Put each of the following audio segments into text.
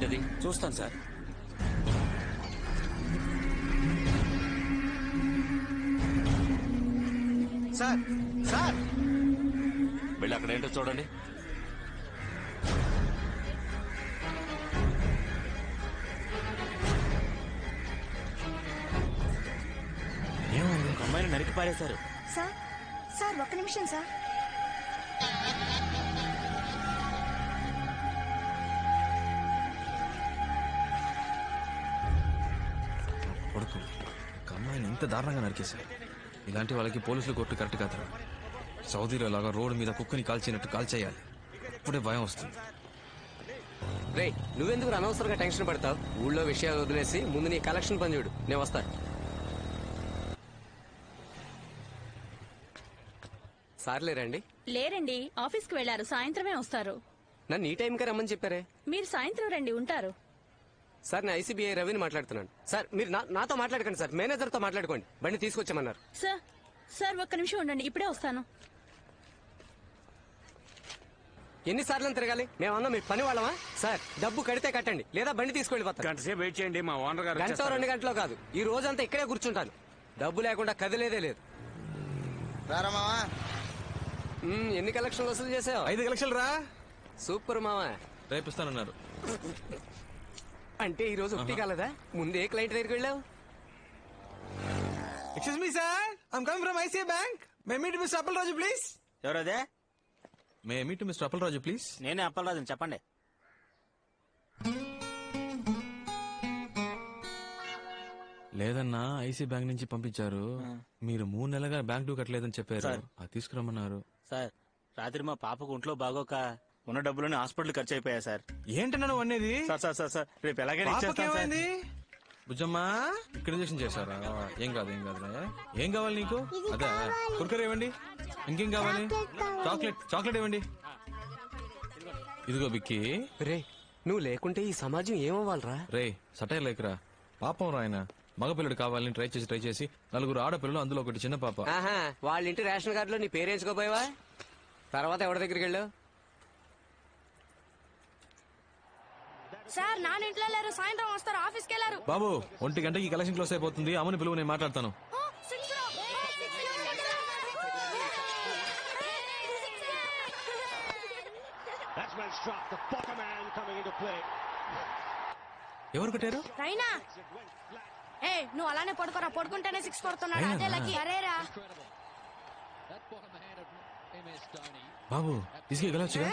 ఏంటది? చూస్తాను sir. Sir sir వెళ్ళి అక్కడ ఏంటో చూడండి. ఏమైంది? ఒక అమ్మాయిని నరికి పారేశారు. సార్ సార్ ఒక్క నిమిషం సార్. కొడుకు ఒక అమ్మాయిని ఇంత దారుణంగా నరికేశారు. ఇలాంటి వాళ్ళకి పోలీసులు కొట్టు కరెక్ట్ కాదు. సౌదీలో లాగా రోడ్డు మీద కుక్కని కాల్చినట్టు కాల్చేయాలి. అప్పుడే భయం వస్తుంది. రే నువ్వెందుకు అనవసరంగా టెన్షన్ పడతావు? ఊళ్ళో విషయాలు వదిలేసి ముందు నీ కలెక్షన్ పని చూడు. నేను వస్తా. సార్ లేరండి? లేరండి, ఆఫీస్కి వెళ్లారు. సాయంత్రమే వస్తారు. నన్ను ఈ టైంకే రమ్మని చెప్పారే. మీరు సాయంత్రం రండి, ఉంటారు. సార్ నేను ఐసీబీఐ రవిని మాట్లాడుతున్నాను. సార్ మీరు నాతో మాట్లాడకండి సార్, మేనేజర్తో మాట్లాడుకోండి. బండి తీసుకొచ్చామన్నారు. సార్ సార్ ఒక్క నిమిషం ఉండండి, ఇప్పుడే వస్తాను. ఎన్నిసార్లు తిరగాలి? మేమన్నా మీ పని వాళ్ళమా? సార్ డబ్బు కడితే కట్టండి, లేదా బండి తీసుకెళ్ళిపోతాం. గంట సేపు వెయిట్ చేయండి, మా ఓనర్ గారు గంట వచ్చేస్తారు. 2 గంటలో కాదు, ఈ రోజంతా ఇక్కడే కూర్చుంటాను. డబ్బు లేకుండా కదిలేదే లేదు. ఎన్ని కలెక్షన్లు వసూలు చేసావు? 5 లక్షలు రా. సూపర్ మావా. రేపిస్తానన్నారు. అంటే ఈ రోజు ఒకటి కాలేదా? ముందే క్లయింట్ దగ్గరికి వెళ్ళావు. Excuse me sir, I'm coming from ICI bank. May meet mister Appalaraju please. ఎవరదే? May meet mister Appalaraju please. నేనే అప్పలరాజుని, చెప్పండి. లేదన్నా, ఐసీ బ్యాంక్ నుంచి పంపించారు. మీరు 3 నెలలుగా బ్యాంక్ డ్యూ కట్టలేదని చెప్పారు. అది తీసుకురమ్మన్నారు. సార్ రాత్రి మా పాపకు ఒంట్లో బాగోక ఉన్న డబ్బులని హాస్పిటల్ ఖర్చు అయిపోయా సార్. ఏంటన్నా నువ్వు అనేది? సార్ సార్ సార్ సార్ రేపు ఎలాగైనా ఇచ్చేస్తాను సార్. ఏమైంది? బుజ్జమ్మా ఇంట్రడ్యూషన్ చేశారా? ఏం కాదు ఏం కాదు. ఏం కావాలి నీకు? అదే కుర్కర్ ఇవ్వండి. ఇంకేం కావాలి? చాక్లెట్ ఇవ్వండి. ఇదిగో బిక్కి. రే నువ్వు లేకుంటే ఈ సమాజం ఏమవ్వాలరా? రే సటైర్ లేకరా, పాపం రాయన. మగపిల్లడు కావాలని ట్రై చేసి 4 ఆడపిల్లలు, అందులో ఒకటి చిన్న పాప. ఆహా, వాళ్ళ ఇంటి రేషన్ కార్డులో నీ పేరేంచుకోపోయావా? తర్వాత ఎవరి దగ్గరికి వెళ్ళావు? సార్ నాన్న ఇంట్లో లేరు, సాయంత్రం వస్తారు, ఆఫీస్కి వెళ్ళారు. బాబు 1 గంటకి కలెక్షన్ క్లోజ్ అయిపోతుంది. అమ్మని పిలువు, నేను మాట్లాడతాను. ఎవరు కొట్టారు? రైనా ఏ నువ్వు అలానే పడుకోరా, పడుకుంటేనే 6 కొడుతున్నాడు. అదే లక్కీ. అరేరా బాబు తీసుకెళ్ళి గెలవచ్చుగా.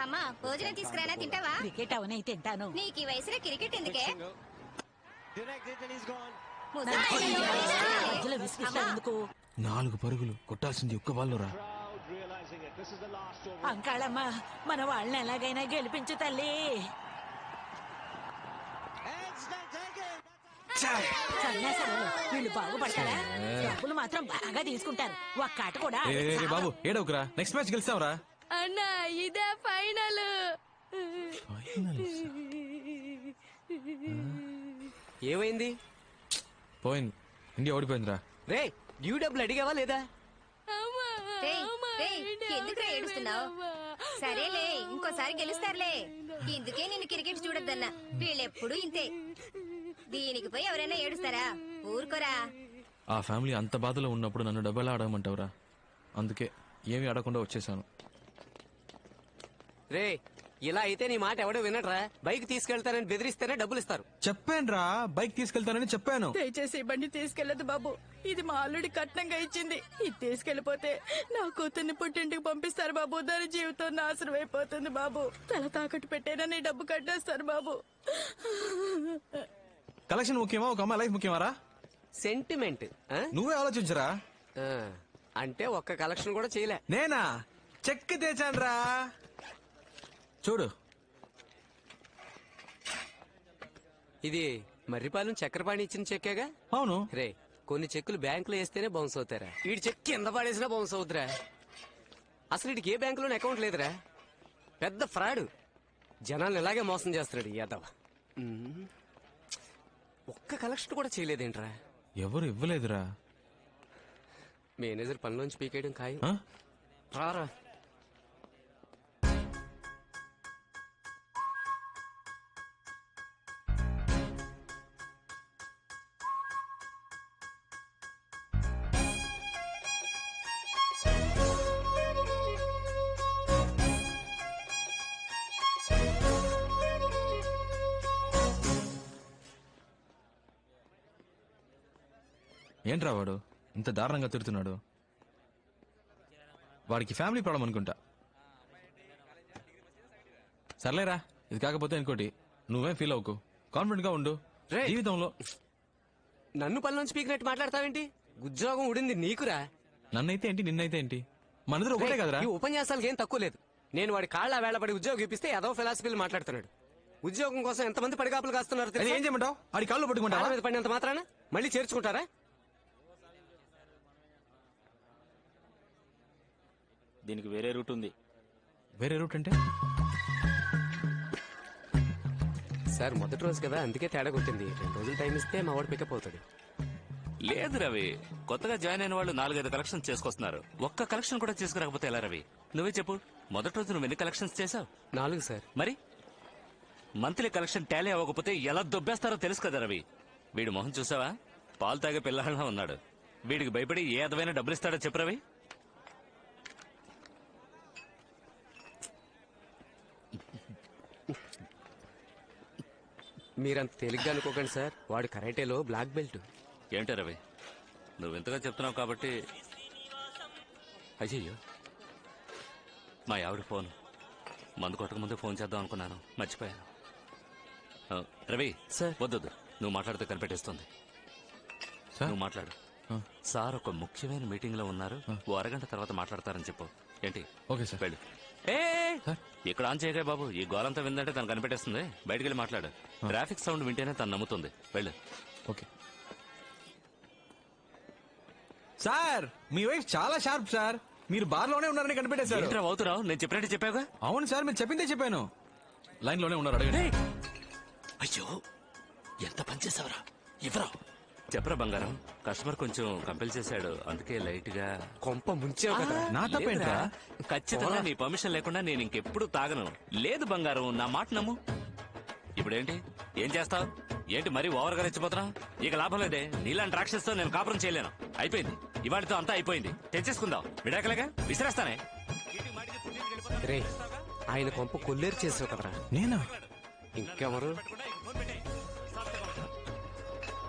అమ్మా భోజనం తీసుకురానా, తింటావా? క్రికెట్ అవునే తింటాను. నీకు ఈ వయసులో క్రికెట్ ఎందుకే? మధ్యలో విసిగిస్తావు. 4 పరుగులు కొట్టాల్సింది ఒక్క బాల్లో రా. అంకాళమ్మ మన వాళ్ళని ఎలాగైనా గెలిపించు తల్లి. సన్యాసాలు వీళ్ళు బాగుపడతారా? డబ్బులు మాత్రం బాగా తీసుకుంటారు. ఒక్క ఆట కూడా బాబు ఏడవకురా, నెక్స్ట్ మ్యాచ్ గెలుస్తావురా. అన్నా ఇదే ఫైనల్. ఏమైంది? పోయింది, ఇండియా ఓడిపోయిందిరా. రే డ్యూ డబ్బులు అడిగావా లేదా? ఎందుకు ఏడుస్తున్నావు? సరేలే, ఇంకోసారి గెలుస్తారులే. ఇందుకే నేను క్రికెట్ చూడొద్దన్నా. వీళ్ళెప్పుడు ఇంతే. దీనికి పోయి ఎవరైనా ఏడుస్తారా? ఊరుకోరా. ఆ ఫ్యామిలీ అంత బాధలో ఉన్నప్పుడు నన్ను డబ్బులు ఆడమంటావురా? అందుకే ఏమీ ఆడకుండా వచ్చేసాను. రే ఇలా అయితే నీ మాట ఎవడో వినట్రా. బైక్ తీసుకెళ్తానని బెదిరిస్తేనే డబ్బులు ఇస్తారు. చెప్పానురా, బైక్ తీసుకెళ్తానని చెప్పాను. దయచేసి బండి తీసుకెళ్లదు బాబు. ఇది మా అల్లుడి కట్నంగా ఇచ్చింది. ఇది తీసుకెళ్లిపోతే నా కూతుర్ని పుట్టింటికి పంపిస్తారు బాబు. దాని జీవితం నాశనం అయిపోతుంది బాబు. తల తాకట్టు పెట్టేనని డబ్బు కట్టేస్తారు బాబు. కలెక్షన్ ముఖ్యమా, ఒక అమ్మాయి లైఫ్ ముఖ్యమారా? సెంటిమెంట్ నువ్వే ఆలోచించరా. అంటే ఒక్క కలెక్షన్ కూడా చేయలే. నేనా చెక్ తెచ్చానురా, చూడు. ఇది మర్రిపాలెం చక్రపాణి ఇచ్చిన చెక్కేగా? అవును. రే కొన్ని చెక్కులు బ్యాంకులో వేస్తేనే బౌన్స్ అవుతారా? వీడి చెక్ కింద పడేసినా బౌన్స్ అవుతురా. అసలు వీడికి ఏ బ్యాంకులోనే అకౌంట్ లేదురా. పెద్ద ఫ్రాడ్. జనాలను ఇలాగే మోసం చేస్తున్నాడు ఈ యాదవ. ఒక్క కలెక్షన్ కూడా చేయలేదేంట్రా? ఎవరు ఇవ్వలేదురా. మేనేజర్ పనిలోంచి పీకేయడం ఖాయం. ఆ? రారా. ఏంట్రా వాడు ఇంత దారుణంగా తిడుతున్నాడు? వాడికి ఫ్యామిలీ ప్రాబ్లం అనుకుంటా. సర్లేరా, ఇది కాకపోతే ఇంకోటి. నువ్వేం ఫీల్ అవ్వకు, కాన్ఫిడెంట్ గా ఉండు. రేయ్. జీవితంలో నన్ను పనిలోంచి పీకినట్టు మాట్లాడతావేంటి? ఉద్యోగం ఉడింది నీకురా. నన్నైతే ఏంటి, నిన్నైతే ఏంటి, మనిద్దరు ఒకటే కదరా. ఈ ఉపన్యాసాలకు ఏం తక్కువ లేదు. నేను వాడి కాళ్ళ వేళపడి ఉద్యోగం ఇప్పిస్తే ఏదో ఫిలాసఫీలు మాట్లాడుతున్నాడు. ఉద్యోగం కోసం ఎంతమంది పడిగాపులు కాస్తున్నారు అది తెలుసా? ఏం చేయమంటావు? ఆడి కాళ్ళు కాళ్ళ పట్టుకుంటావా? మీద పడినంత మాత్రాన మళ్ళీ చేర్చుకుంటారా? దీనికి వేరే రూట్ ఉంది. వేరే రూట్ అంటే? సార్ మొదటి రోజు కదా, అందుకే తేడా కొట్టింది. 2 రోజులు టైం ఇస్తే మా వాడు పికప్ అవుతాడు. లేదు రవి, కొత్తగా జాయిన్ అయిన వాళ్ళు 4-5 కలెక్షన్స్ చేసుకొస్తున్నారు. ఒక్క కలెక్షన్ కూడా చేసుకురాకపోతే ఎలా రవి? నువ్వే చెప్పు, మొదటి రోజు నువ్వు ఎన్ని కలెక్షన్స్ చేసావు? 4 సార్. మరి మంత్లీ కలెక్షన్ టాలీ అవ్వకపోతే ఎలా దొబ్బేస్తారో తెలుసు కదా రవి. వీడి మొహం చూసావా? పాలు తాగే పిల్లలా ఉన్నాడు. వీడికి భయపడి ఏ అదమైన డబ్బులు ఇస్తాడో చెప్పు రవి. మీరంత తేలిగ్గా అనుకోకండి సార్, వాడు కరాటేలో బ్లాక్ బెల్ట్. ఏంటో రవి, నువ్వు ఇంతగా చెప్తున్నావు కాబట్టి. అయ్యయ్యో, మా ఆవిడ ఫోన్. మందు కొట్టక ముందే ఫోన్ చేద్దాం అనుకున్నాను, మర్చిపోయాను. రవి సార్. వద్దొద్దు, నువ్వు మాట్లాడితే కనిపెట్టేస్తుంది. సార్? నువ్వు మాట్లాడు. ఆ. సార్ ఒక ముఖ్యమైన మీటింగ్ లో ఉన్నారు, ఓ అరగంట తర్వాత మాట్లాడతారని చెప్పు. ఏంటి? Okay sir. వెళ్ళు. ఏ సార్? ఇక్కడ ఆన్ చేయగా బాబు, ఈ గోలంతా విందంటే తను కనిపెట్టేస్తుంది. బయటికి వెళ్ళి మాట్లాడు. ట్రాఫిక్ సౌండ్ వింటేనే తను నమ్ముతుంది. వెళ్ళు. ఓకే సార్, మీ వైఫ్ చాలా షార్ప్ సార్. మీరు బార్ లోనే ఉన్నారని కనిపెట్టేశారు. ఏంట్రా అవుతున్నావు? నేను చెప్పినట్టు చెప్పావుగా. అవును సార్, మీరు చెప్పిందే చెప్పాను. లైన్ లోనే ఉన్నారు, అడగండి. అయ్యో, ఎంత పనిచేసావరా? ఇవ్వరా? చెప్పరా బంగారం. కస్టమర్ కొంచెం కంపెల్ చేశాడు, అందుకే లైట్ గా. కొంప ముంచావు కదా. నా తప్పేంట్రా? లేదురా, ఖచ్చితంగా నీ పర్మిషన్ లేకుండా నేను ఇంకెప్పుడు తాగను. లేదు బంగారం, నా మాట నమ్ము. ఇప్పుడేంటి, ఏం చేస్తావు? ఏంటి మరీ ఓవర్ గా రెచ్చిపోతున్నావు? ఇక లాభం లేదే, నీలాంటి రాక్షసుతో నేను కాపురం చేయలేను. అయిపోయింది, ఇవాళతో అంతా అయిపోయింది. తెచ్చేసుకుందాం, విడాకలేగా విసిరేస్తానే. రే, ఆయన కొంప కొల్లేరు చేసావు కదరా. నేనా? ఇంకెవరు?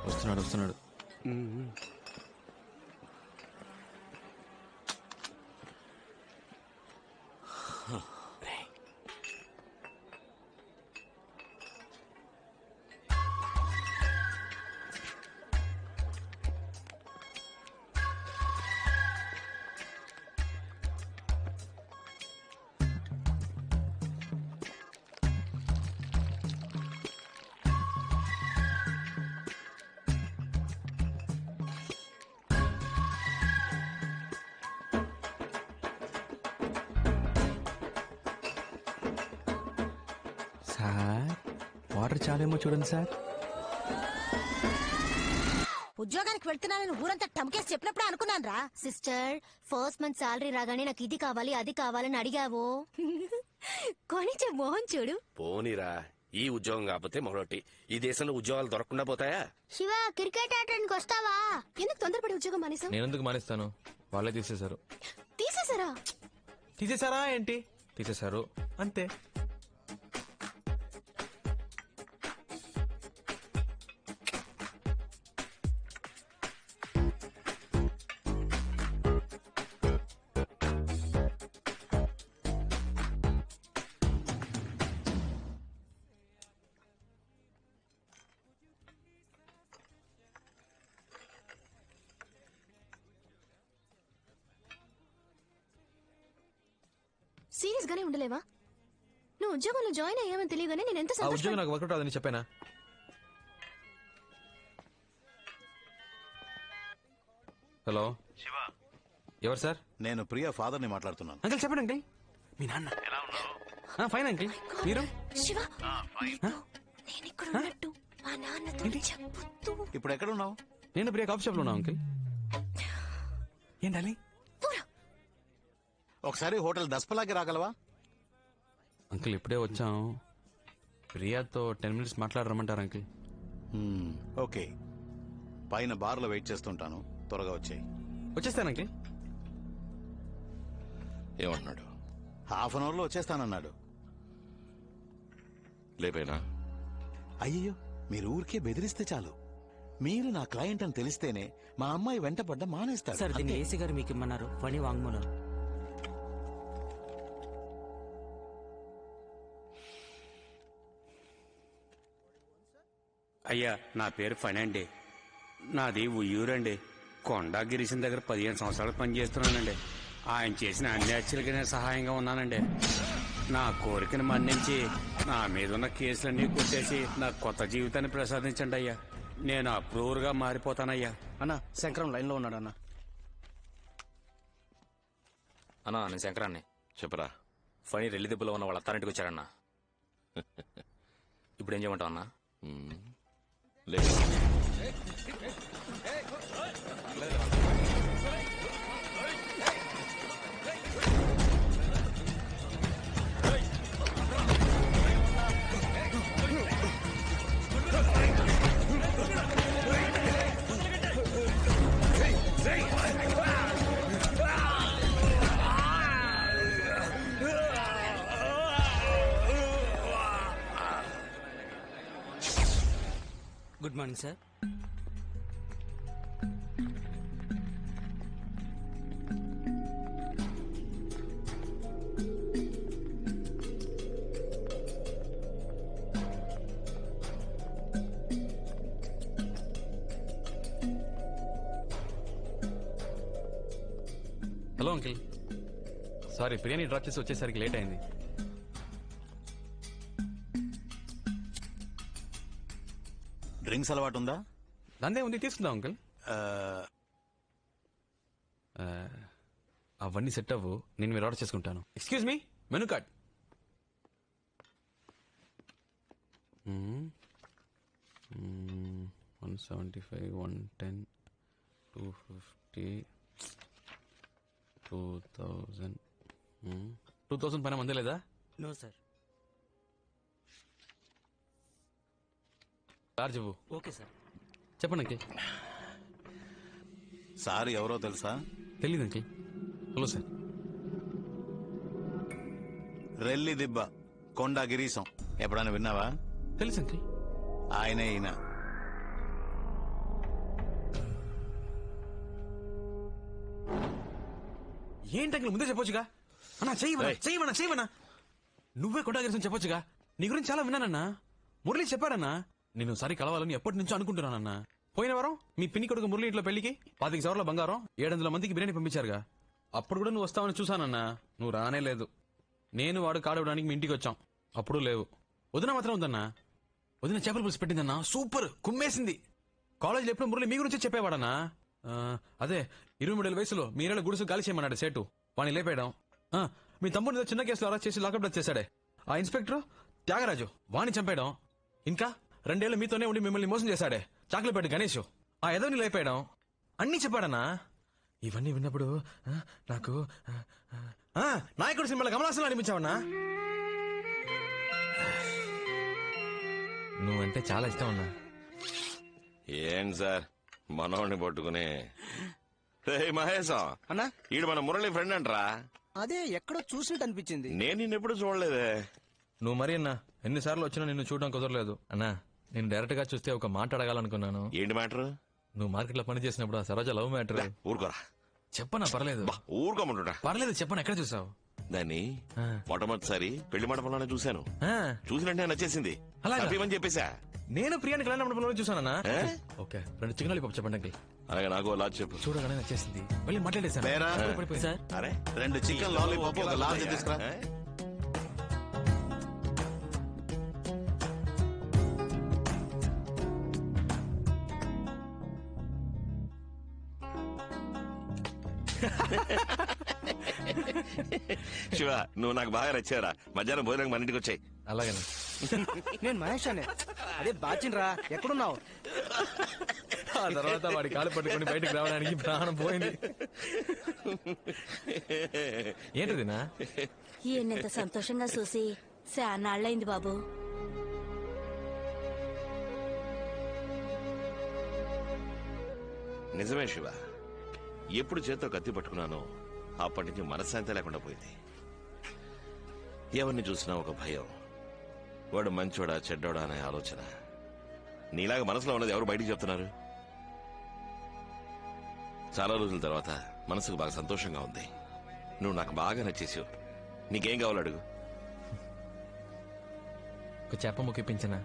వస్తున్నాడు వస్తున్నాడు. సార్, వాటర్ చాలేమో చూడండి సార్. ఉద్యోగానికి వెళ్తున్నానని ఊరంతా టమ్కేసి చెప్పినప్పుడే అనుకున్నాను రా. సిస్టర్, ఫస్ట్ మంత్ సాలరీ రాగానే నాకు ఇది కావాలి అది కావాలని అడిగావు. కొనిచ్చే మోహన్ చూడు. పోనీరా, ఈ ఉద్యోగం కాకపోతే మరొకటి. ఈ దేశంలో ఉద్యోగాలు దొరకకుండా పోతాయా? శివ, క్రికెట్ ఆడడానికి వస్తావా? ఎందుకు తొందరపడి ఉద్యోగం మానేసావు? నేను ఎందుకు మానేస్తాను? వాళ్ళే తీసేశారు. తీసేసారా? తీసేశారా ఏంటి? తీసేశారు అంతే. సీరియస్ గానే ఉండలేవా? నువ్వు ఉద్యోగంలో జాయిన్ అయ్యావని తెలియగానే నేను ఎంత ఆ ఉద్యోగం నాకు వర్కౌట్ అవ్వదని చెప్పానా? హలో శివ, ఎవరు సార్? నేను ప్రియా ఫాదర్ ని మాట్లాడుతున్నాను. అంకుల్ చెప్పండి అంకుల్. మీ నాన్న ఫైన్ అంకుల్. మీరు? శివ, నేను ఇక్కడ ఉన్నట్టు మా నాన్నతో చెప్పొద్దు. ఇప్పుడు ఎక్కడ ఉన్నావు? నేను ప్రియా కాఫీ షాప్ లో ఉన్నా అంకిల్. ఏంటాలి? ఒకసారి హోటల్ దస్పలాకి రాగలవా? అంకిల్ ఇప్పుడే వచ్చాం. ప్రియాతో 10 minutes మాట్లాడరమ్మంటారు అంకిల్. ఓకే, పైన బార్లో వెయిట్ చేస్తుంటాను, త్వరగా వచ్చేయి. వచ్చేస్తాను అంకిల్. ఏమంటున్నాడు? హాఫ్ అన్ అవర్ లో వచ్చేస్తానన్నాడు. లేపేనా? అయ్యో, మీరు ఊరికే బెదిరిస్తే చాలు. మీరు నా క్లయింట్ అని తెలిస్తేనే మా అమ్మాయి వెంటపడ్డ మానేస్తాడు. సార్ దీన్ని ఏసీ గారు మీకు ఇమ్మన్నారు. ఫణి వాంగ్మూలం. అయ్యా, నా పేరు ఫణి అండి. నాది ఉయ్యూరండి. కొండా గిరీశం దగ్గర 15 సంవత్సరాలు పనిచేస్తున్నానండి. ఆయన చేసిన అన్ని హత్యలకి నేను సహాయంగా ఉన్నానండి. నా కోరికను మన్నించి నా మీద ఉన్న కేసులన్నీ కొట్టేసి నాకు కొత్త జీవితాన్ని ప్రసాదించండి అయ్యా. నేను అప్రూవర్గా మారిపోతానయ్యా. అన్నా శంకరం లైన్ లో ఉన్నాడు అన్న. అన్నా నేను శంకరాన్ని. చెప్పరా. ఫణి రెల్లి దెబ్బలో ఉన్న వాళ్ళ అత్తారింటికి వచ్చారన్నా. ఇప్పుడు ఏం చేయమంటావు అన్నా? లేదు, good morning sir. Hello uncle, sorry ప్రియాని డ్రాప్ చేసి వచ్చేసరికి లేట్ అయింది. డ్రింక్స్ అలవాటు ఉందా? దందే ఉంది, తీసుకుందాం అంకిల్. అవన్నీ సెట్ అవ్వు, నేను మీరు ఆర్డర్ చేసుకుంటాను. Excuse me, menu card. 175, 110, 250, 2000. 2000 పైన మందే లేదా? No sir. చార్జ్ ఇవ్వు. Okay sir. చెప్పండి అంకిల్. సార్ ఎవరో తెలుసా? తెలీదు అంకిల్. Hello sir. రెల్లి దిబ్బ, కొండా గిరీశం ఎప్పుడైనా విన్నావా? తెలుసు అంకిల్. ఆయనే ఈయన. ఏంటి అంకిల్ ముందే చెప్పొచ్చుగా? అన్నా చెయ్యమన్నా. నువ్వే కొట్టాగిరిసం చెప్పొచ్చుగా. నీ గురించి చాలా విన్నానన్నా. మురళి చెప్పాడన్నా. నేను సరి కలవాలని ఎప్పటి నుంచో అనుకుంటున్నానన్నా. పోయిన వారం మీ పిన్ని కొడుకు మురళి ఇంట్లో పెళ్లికి 25 సవర్ల బంగారం 700 మందికి బిర్యానీ పంపించారుగా. అప్పుడు కూడా నువ్వు వస్తావని చూసానన్నా. నువ్వు రానే లేదు. నేను వాడు కాడవడానికి మీ ఇంటికి వచ్చాం, అప్పుడు లేవు. వదిన మాత్రం ఉందన్నా. వదిన చేపల పులుసు పెట్టిందన్నా, సూపర్ కుమ్మేసింది. కాలేజీలో ఎప్పుడు మురళి మీ గురించి చెప్పేవాడన్నా. అదే 23 వయసులో మీరేళ్ళ గుడుసు గాలి చేయమన్నాడు సేటు. వాణ్ణి లేపేయడం. మీ తమ్ముడు చిన్న కేసులో అరెస్ట్ చేసి లాకప్ డెత్ చేశాడే ఆ ఇన్స్పెక్టర్ త్యాగరాజు, వాణ్ణి చంపేయడం. ఇంకా 2 ఏళ్లు మీతోనే ఉండి మిమ్మల్ని మోసం చేశాడే చాక్లెట్ గణేష్, ఆ ఎదవని లేపేయడం. అన్నీ చెప్పాడన్నా. ఇవన్నీ విన్నప్పుడు నాకు నాయకుడు సినిమాలో కమలాసనం అనిపించావన్నా. నువ్వంటే చాలా ఇష్టం అన్నా. ఏం సార్ మనోడిని పట్టుకుని. మహేశం అన్నా, ఈడు మన మురళి ఫ్రెండ్ అంటరా? అదే ఎక్కడో చూసినట్టు అనిపించింది. నేను నిన్నెప్పుడు చూడలేదే. నువ్వు మరి అన్నా ఎన్నిసార్లు వచ్చినా నిన్ను చూడడం కుదరలేదు అన్నా. నేను డైరెక్ట్ గా చూస్తే ఒక మాట అడగాలనుకున్నాను. ఏంటి మ్యాటర్? నువ్వు మార్కెట్ లో పని చేసినప్పుడు ఆ సరోజ లవ్ మ్యాటర్. ఊరుకోరా. చెప్పనా? పర్లేదు. ఊరుకోమంటున్నా. పర్లేదు చెప్పను. ఎక్కడ చూసావు దాన్ని? మొట్టమొదటిసారి పెళ్లి మండపంలోనే చూశాను. చూసినట్టే నచ్చేసింది. అలాగా? అని చెప్పేశా. నేను ప్రియాని కళ్యాణ మండపంలోనే చూసానన్నా. ఓకే, 2 చికెన్ లాలీపాప్ చెప్పండి అంకిల్. అలాగే నాకు లాజ్ చెప్పు. చూడగానే నచ్చేసింది. వెళ్ళి మాట్లాడేశాను. లేరా? సార్, అరే 2 చికెన్ లాలీపాప్ ఒక లార్జ్ తీసుకురా. శివ, నువ్వు నాకు బాగా నచ్చారా. మధ్యాహ్నం భోజనం మన ఇంటికి వచ్చాయి. అలాగే. నేను మహేష్ అనే. అదే బాచిండ్రా ఎక్కడున్నావు? ఆ తర్వాత వాడి కాలు పట్టుకొని బయటకు రావడానికి ప్రాణం పోయింది. ఏంటదినా? ఈయనంత సంతోషంగా చూసి శానాళ్ళైంది బాబు. నిజమే శివ, ఎప్పుడు చేత్తో కత్తి పట్టుకున్నానో అప్పటి నుంచి మనశ్శాంతి లేకుండా పోయింది. ఎవరిని చూసినా ఒక భయం, వాడు మంచోడా చెడ్డోడా అనే ఆలోచన. నీలాగా మనసులో ఉన్నది ఎవరు బయటికి చెప్తున్నారు? చాలా రోజుల తర్వాత మనసుకు బాగా సంతోషంగా ఉంది. నువ్వు నాకు బాగా నచ్చేసావు. నీకేం కావాలో అడుగు. ఒక చేప ముక్కిపించనా?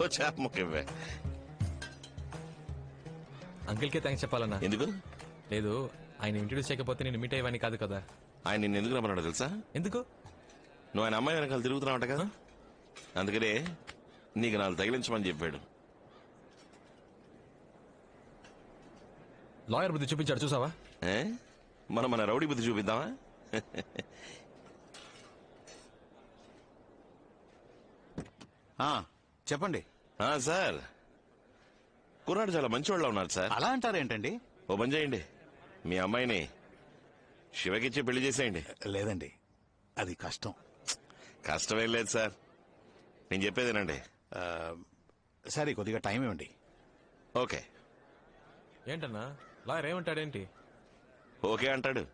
ఓ చేప ముఖ్యమే. అంకిల్కే థ్యాంక్స్ చెప్పాలన్నా. ఎందుకు? లేదు, ఆయన ఇంట్రడ్యూస్ చేయకపోతే నేను మీట్ అయ్యేవాని కాదు కదా. ఆయన నిన్ను ఎందుకు రమ్మన్నాడో తెలుసా? ఎందుకు? నువ్వు ఆయన అమ్మాయి వెనకాల తిరుగుతున్నావంట కదా, అందుకనే నీకు నాలుగు తగిలించమని చెప్పాడు. లాయర్ బుద్ధి చూపించాడు చూసావా? మనం మన రౌడీ బుద్ధి చూపిద్దామా? చెప్పండి సార్, కుర్రాడు చాలా మంచివాళ్ళ ఉన్నారు సార్. అలా అంటారేంటండి? ఓ పని చేయండి, మీ అమ్మాయిని శివకిచ్చి పెళ్లి చేసేయండి. లేదండి, అది కష్టం. కష్టమేం లేదు సార్, నేను చెప్పేదేనండి. సరే, కొద్దిగా టైం ఇవ్వండి. ఓకే. ఏంటన్నా లాయర్ ఏమంటాడేంటి? ఓకే అంటాడు.